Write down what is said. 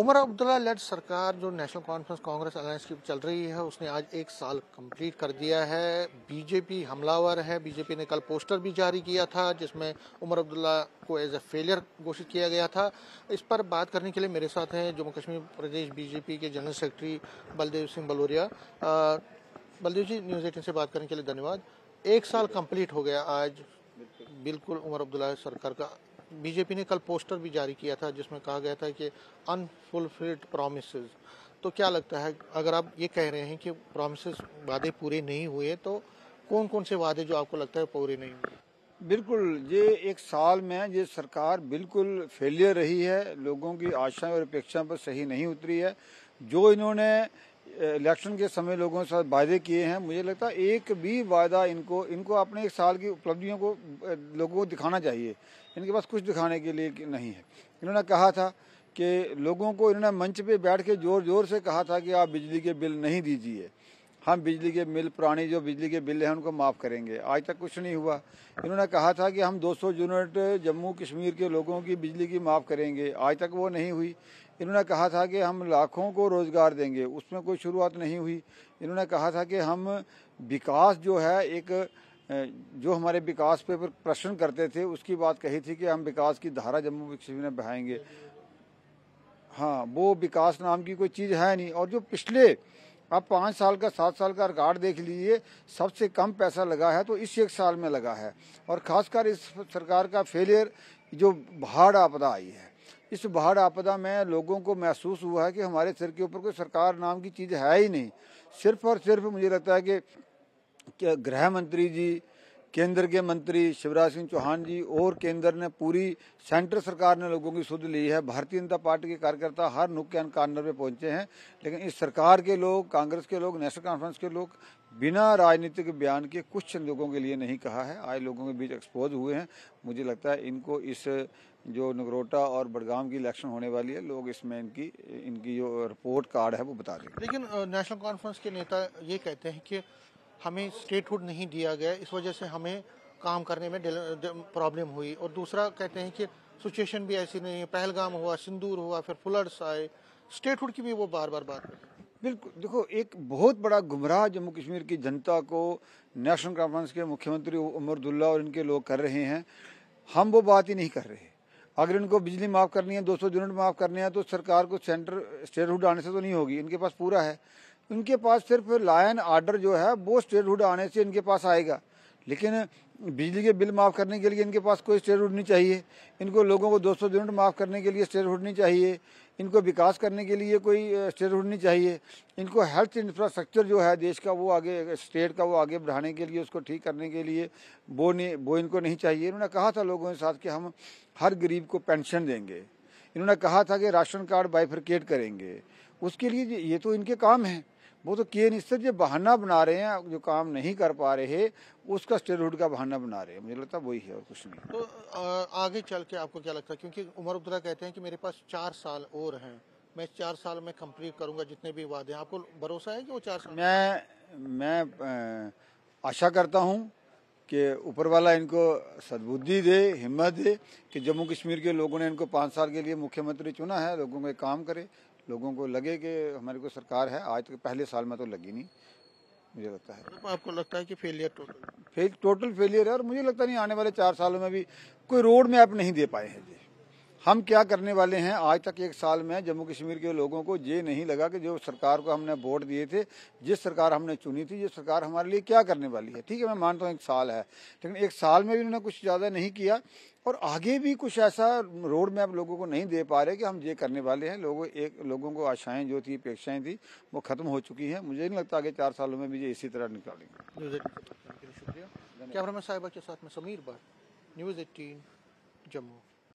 Omar Abdullah lead सरकार जो national conference Congress alliance की चल रही है उसने आज 1 साल कंप्लीट कर दिया है। बीजेपी हमलावर है। बीजेपी ने कल पोस्टर भी जारी किया था जिसमें उमर अब्दुल्ला को एज ए फेलियर घोषित किया गया था। इस पर बात करने के लिए मेरे साथ हैं जम्मू कश्मीर प्रदेश बीजेपी के जनरल सेक्रेटरी बलदेव सिंह बलोरिया। बलदेव जी, न्यूज़ 18 से बात करने के लिए धन्यवाद। 1 साल कंप्लीट हो गया आज बिल्कुल उमर अब्दुल्ला सरकार का। बीजेपी ने कल पोस्टर भी जारी किया था जिसमें कहा गया था कि अनफुलफिल्ड प्रॉमिसेस। तो क्या लगता है, अगर आप ये कह रहे हैं कि प्रॉमिसेस वादे पूरे नहीं हुए, तो कौन कौन से वादे जो आपको लगता है पूरे नहीं हुए? बिल्कुल, ये 1 साल में ये सरकार बिल्कुल फेलियर रही है। लोगों की आशाएं और अपेक्षाओं पर सही नहीं उतरी है। जो इन्होंने इलेक्शन के समय लोगों के साथ वादे किए हैं, मुझे लगता है एक भी वादा इनको अपने 1 साल की उपलब्धियों को लोगों को दिखाना चाहिए। इनके पास कुछ दिखाने के लिए नहीं है। इन्होंने कहा था कि लोगों को, इन्होंने मंच पे बैठ के जोर जोर से कहा था कि आप बिजली के बिल नहीं दीजिए, हम बिजली के बिल, पुरानी जो बिजली के बिल हैं उनको माफ़ करेंगे। आज तक कुछ नहीं हुआ। इन्होंने कहा था कि हम 200 यूनिट जम्मू कश्मीर के लोगों की बिजली की माफ़ करेंगे। आज तक वो नहीं हुई। इन्होंने कहा था कि हम लाखों को रोज़गार देंगे, उसमें कोई शुरुआत नहीं हुई। इन्होंने कहा था कि हम विकास जो है, एक जो हमारे विकास पे प्रश्न करते थे उसकी बात कही थी कि हम विकास की धारा जम्मू कश्मीर में बहाएंगे। हाँ, वो विकास नाम की कोई चीज़ है नहीं। और जो पिछले आप 5 साल का 7 साल का रिकॉर्ड देख लीजिए, सबसे कम पैसा लगा है तो इस 1 साल में लगा है। और खासकर इस सरकार का फेलियर, जो बाढ़ आपदा आई है, इस बाढ़ आपदा में लोगों को महसूस हुआ है कि हमारे सिर के ऊपर कोई सरकार नाम की चीज़ है ही नहीं। सिर्फ और सिर्फ मुझे लगता है कि गृह मंत्री जी, केंद्र के मंत्री शिवराज सिंह चौहान जी और केंद्र ने, पूरी सेंटर सरकार ने लोगों की सुध ली है। भारतीय जनता पार्टी के कार्यकर्ता हर नुक्कड़ कॉर्नर पे पहुंचे हैं, लेकिन इस सरकार के लोग, कांग्रेस के लोग, नेशनल कॉन्फ्रेंस के लोग बिना राजनीतिक बयान के कुछ लोगों के लिए नहीं कहा है। आज लोगों के बीच एक्सपोज हुए हैं। मुझे लगता है इनको इस जो नगरोटा और बडगाम की इलेक्शन होने वाली है, लोग इसमें इनकी जो रिपोर्ट कार्ड है वो बता देंगे। लेकिन नेशनल कॉन्फ्रेंस के नेता ये कहते हैं कि हमें स्टेटहुड नहीं दिया गया, इस वजह से हमें काम करने में प्रॉब्लम हुई। और दूसरा कहते हैं कि सिचुएशन भी ऐसी नहीं है, पहलगाम हुआ, सिंदूर हुआ, फिर फ्लड्स आए, स्टेटहुड की भी वो बार बार बात करते हैं। बिल्कुल, देखो, एक बहुत बड़ा गुमराह जम्मू कश्मीर की जनता को नेशनल कॉन्फ्रेंस के मुख्यमंत्री उमर अब्दुल्ला और इनके लोग कर रहे हैं। हम वो बात ही नहीं कर रहे। अगर इनको बिजली माफ़ करनी है, 200 यूनिट माफ़ करने हैं, तो सरकार को स्टेटहुड आने से तो नहीं होगी। इनके पास पूरा है। इनके पास सिर्फ लायन आर्डर जो है वो स्टेटहुड आने से इनके पास आएगा, लेकिन बिजली के बिल माफ़ करने के लिए इनके पास कोई स्टेटहुड नहीं चाहिए। इनको लोगों को 200 यूनिट माफ़ करने के लिए स्टेटहुड नहीं चाहिए। इनको विकास करने के लिए कोई स्टेटहुड नहीं चाहिए। इनको हेल्थ इंफ्रास्ट्रक्चर जो है देश का, वो आगे, स्टेट का, वो आगे बढ़ाने के लिए, उसको ठीक करने के लिए वो इनको नहीं चाहिए। इन्होंने कहा था लोगों के साथ कि हम हर गरीब को पेंशन देंगे। इन्होंने कहा था कि राशन कार्ड बाइफरकेट करेंगे। उसके लिए ये तो इनके काम हैं, वो तो किए नहीं। सिर्फ ये बहाना बना रहे हैं, जो काम नहीं कर पा रहे उसका स्टेटहुड का बहाना बना रहे हैं। मुझे लगता है वही है और कुछ नहीं। तो आगे चल के आपको क्या लगता है, क्योंकि उमर अब्दुल्ला कहते हैं कि मेरे पास 4 साल और हैं, मैं 4 साल में कंप्लीट करूंगा जितने भी वादे हैं, आपको भरोसा है कि वो 4 साल? मैं आशा करता हूं कि ऊपर वाला इनको सद्बुद्धि दे, हिम्मत दे कि जम्मू कश्मीर के लोगों ने इनको 5 साल के लिए मुख्यमंत्री चुना है। लोगों में काम करे, लोगों को लगे कि हमारे को सरकार है। आज तक पहले साल में तो लगी नहीं, मुझे लगता है। तो आपको लगता है कि फेलियर टोटल फेलियर है। और मुझे लगता नहीं आने वाले 4 सालों में भी कोई रोड मैप नहीं दे पाए हैं जी। हम क्या करने वाले हैं, आज तक 1 साल में जम्मू कश्मीर के लोगों को ये नहीं लगा कि जो सरकार को हमने वोट दिए थे, जिस सरकार हमने चुनी थी, ये सरकार हमारे लिए क्या करने वाली है। ठीक है, मैं मानता हूँ 1 साल है, लेकिन 1 साल में भी उन्होंने कुछ ज़्यादा नहीं किया। और आगे भी कुछ ऐसा रोड मैप लोगों को नहीं दे पा रहे कि हम ये करने वाले हैं। लोगों को आशाएं जो थी, अपेक्षाएं थी, वो खत्म हो चुकी हैं। मुझे नहीं लगता आगे 4 सालों में भी ये इसी तरह निकालेंगे। शुक्रिया। कैमरामैन साहिबा के साथ में समीर भट्ट, न्यूज़ 18 जम्मू।